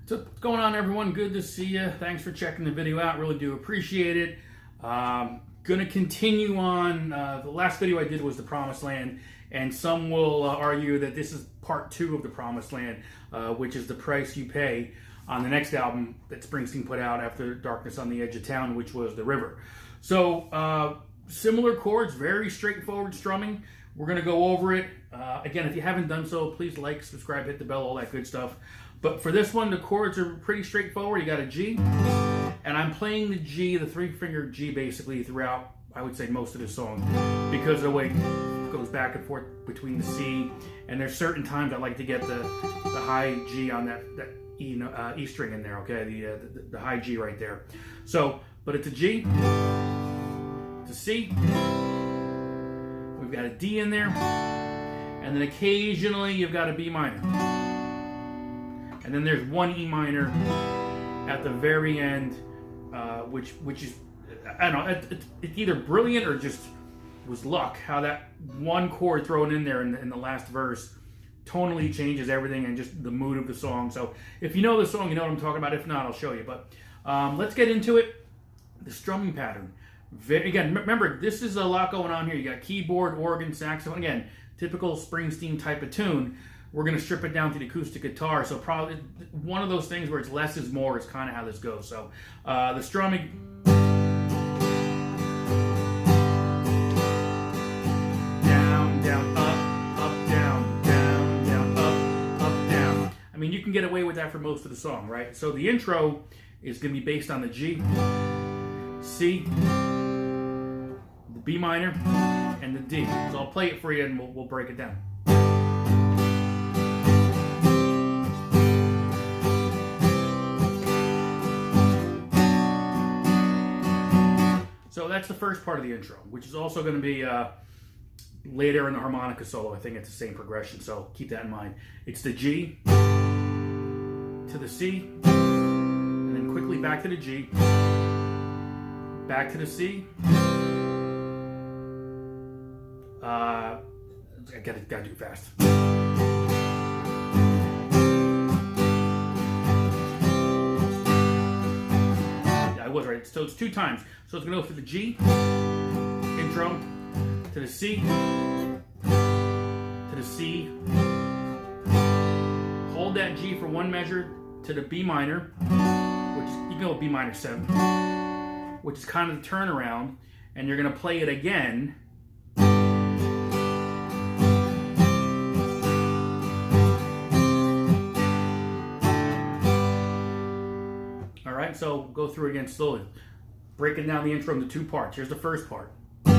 So what's going on, everyone? Good to see you. Thanks for checking the video out. Really do appreciate it. Gonna continue on. The last video I did was the Promised Land, and some will argue that this is part 2 of the Promised Land, which is the price you pay on the next album that Springsteen put out after Darkness on the Edge of Town, which was The River. So similar chords, very straightforward strumming. We're gonna go over it. Again, if you haven't done so, please like, subscribe, hit the bell, all that good stuff. But for this one, the chords are pretty straightforward. You got a G, and I'm playing the G, the 3-finger G, basically throughout, I would say, most of the song, because of the way it goes back and forth between the C, and there's certain times I like to get the high G on that E string in there, okay, the high G right there. So, but it's a G, it's a C, we've got a D in there, and then occasionally you've got a B minor. And then there's one E minor at the very end, which is, I don't know, it's either brilliant or just was luck how that one chord thrown in there in the last verse tonally changes everything and just the mood of the song. So if you know the song, you know what I'm talking about. If not, I'll show you. But let's get into it. The strumming pattern. Again, remember, this is a lot going on here. You got keyboard, organ, saxophone. Again, typical Springsteen type of tune. We're going to strip it down to the acoustic guitar, so probably one of those things where it's less is more is kind of how this goes. So the strumming, down, down, up, down, down, down, up, down. I mean, you can get away with that for most of the song, right? So the intro is going to be based on the G, C, the B minor, and the D. So I'll play it for you and we'll break it down. So that's the first part of the intro, which is also going to be later in the harmonica solo. I think it's the same progression, so keep that in mind. It's the G to the C, and then quickly back to the G, back to the C. I gotta do fast. Was right. So it's 2 times. So it's going to go through the G, intro, to the C, hold that G for 1 measure, to the B minor, which is, you can go with B minor 7, which is kind of the turnaround, and you're going to play it again. Alright, so go through again slowly. Breaking down the intro into 2 parts. Here's the first part. C,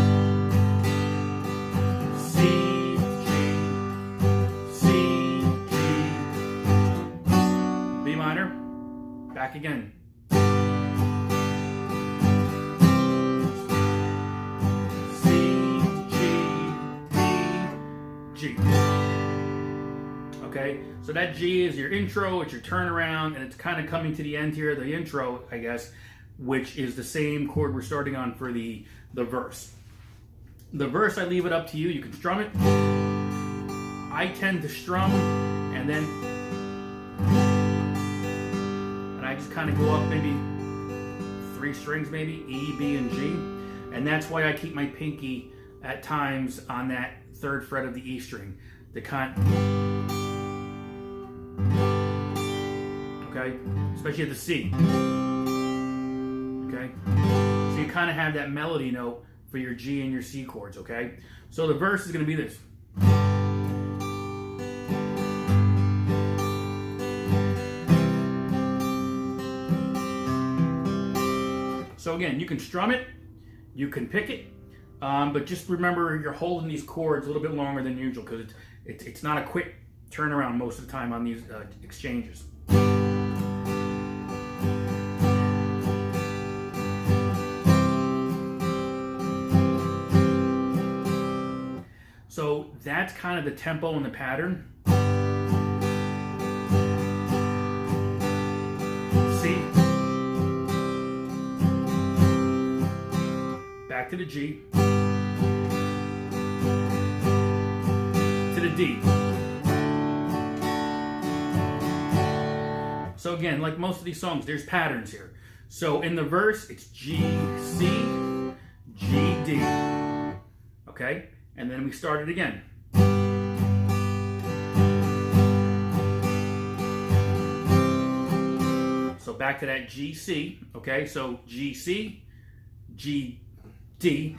G, C, G, B minor, back again. C, G, B, G. Okay, so that G is your intro, it's your turnaround, and it's kind of coming to the end here, the intro, I guess, which is the same chord we're starting on for the verse. The verse, I leave it up to you. You can strum it. I tend to strum, and I just kind of go up maybe 3 strings, maybe E, B, and G, and that's why I keep my pinky at times on that 3rd fret of the E string. The okay, especially at the C. Okay, so you kind of have that melody note for your G and your C chords. Okay, so the verse is going to be this. So again, you can strum it, you can pick it, but just remember you're holding these chords a little bit longer than usual because it's not a quick turnaround most of the time on these exchanges. So that's kind of the tempo and the pattern. C, back to the G, to the D. So again, like most of these songs, there's patterns here. So in the verse, it's G, C, G, D. Okay? And then we start it again. So back to that G, C. Okay? So G, C, G, D,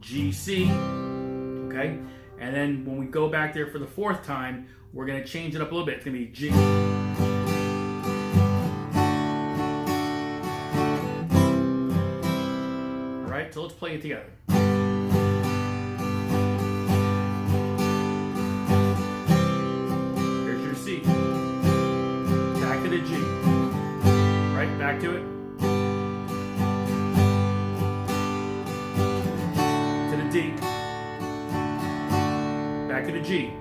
G, C. Okay? And then when we go back there for the fourth time, we're going to change it up a little bit. It's going to be G. Alright, so let's play it together. Here's your C. Back to the G. Right, back to it. To the D. Back to the G.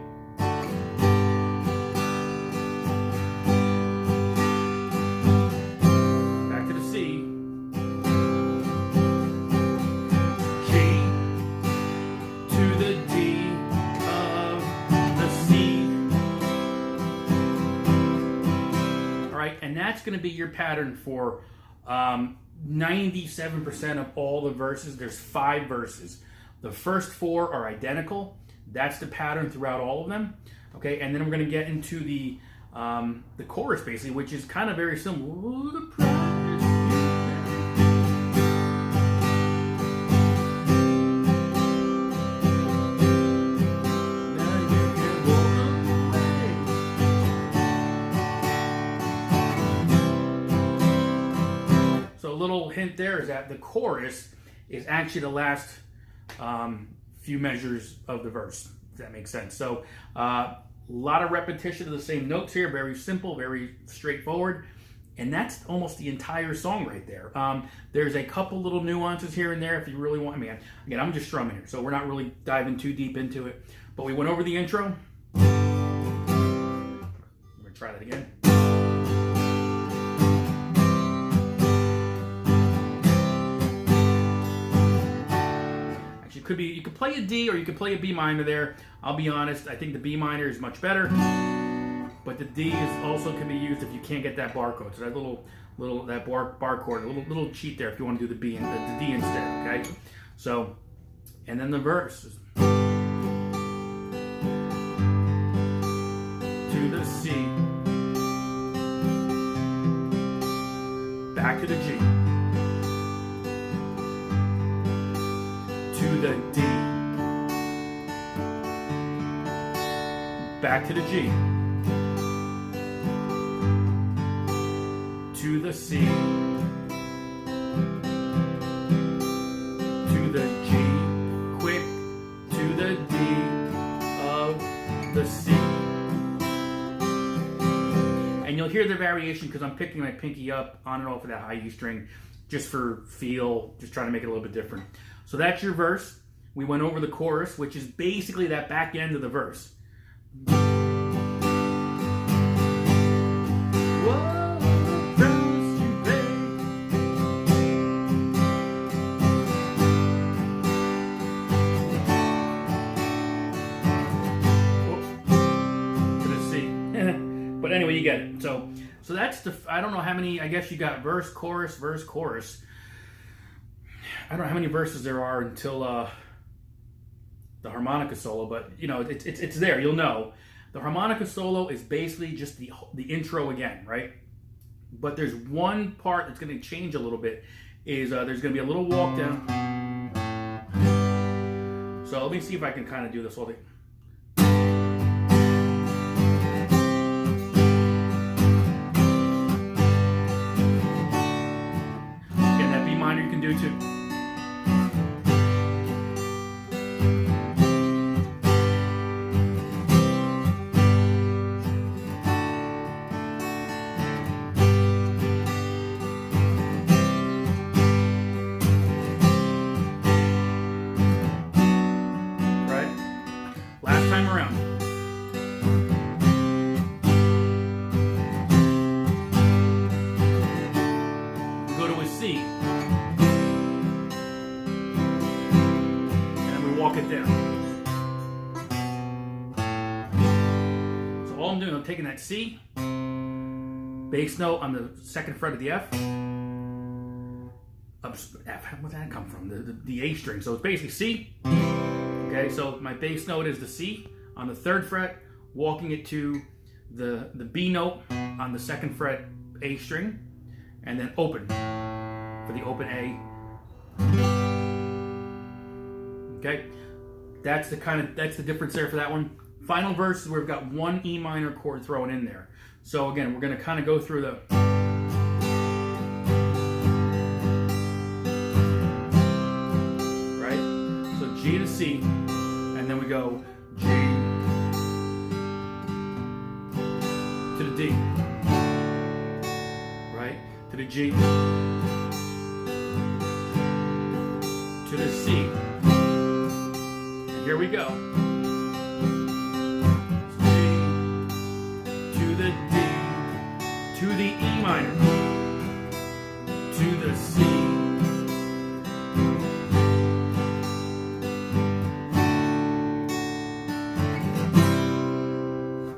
Back to the C. G to the D of the C. Alright, and that's going to be your pattern for 97% of all the verses. There's 5 verses. The first 4 are identical. That's the pattern throughout all of them. Okay, and then we're going to get into the chorus basically, which is kind of very similar. So a little hint there is that the chorus is actually the last few measures of the verse, if that makes sense. So a lot of repetition of the same notes here, very simple, very straightforward, and that's almost the entire song right there. There's a couple little nuances here and there if you really want. I mean, again, I'm just strumming here, so we're not really diving too deep into it, but we went over the intro. I'm gonna try that again. You could play a D or you could play a B minor there. I'll be honest, I think the B minor is much better, but the D is also can be used if you can't get that barcode. So that little that barcode, a little cheat there if you want to do the B and the D instead. Okay, so and then the verse is to the C, back to the G. To the D, back to the G, to the C, to the G, quick, to the D of the C. And you'll hear the variation because I'm picking my pinky up on and off of that high E string just for feel, just trying to make it a little bit different. So that's your verse. We went over the chorus, which is basically that back end of the verse. But anyway, you get it. So that's the, I don't know how many, I guess you got verse, chorus, verse, chorus. I don't know how many verses there are until the harmonica solo, but you know, it's there, you'll know. The harmonica solo is basically just the intro again, right? But there's one part that's going to change a little bit, is there's going to be a little walk down. So let me see if I can kind of do this whole thing. Again, that B minor you can do too. Taking that C, bass note on the second fret of the F. F, where'd that come from? The A string. So it's basically C. Okay, so my bass note is the C on the third fret, walking it to the B note on the second fret A string, and then open for the open A. Okay, that's the difference there for that one. Final verse is where we've got one E minor chord thrown in there. So again, we're going to kind of go through the right. So G to C, and then we go G to the D, right, to the G, to the C, and here we go. G to the D, to the E minor, to the C,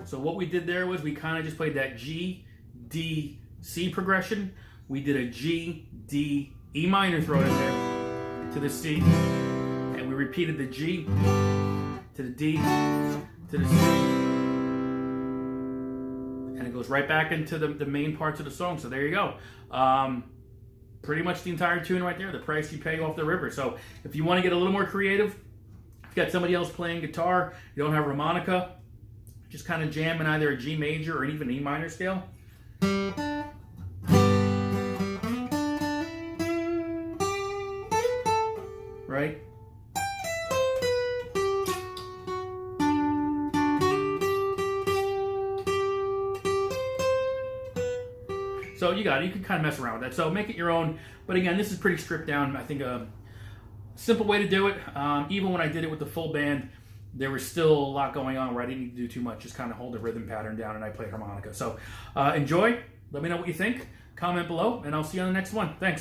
so what we did there was we kind of just played that G, D, C progression. We did a G, D, E minor thrown in there to the C, and we repeated the G to the D to the C, and it goes right back into the main parts of the song. So there you go. Pretty much the entire tune right there, the price you pay off the river. So if you want to get a little more creative, if you've got somebody else playing guitar, you don't have harmonica, just kind of jam in either a G major or even E minor scale. Right? So you got it. You can kind of mess around with that. So make it your own. But again, this is pretty stripped down. I think a simple way to do it. Even when I did it with the full band, there was still a lot going on where I didn't need to do too much. Just kind of hold the rhythm pattern down and I play harmonica. So enjoy. Let me know what you think. Comment below and I'll see you on the next one. Thanks.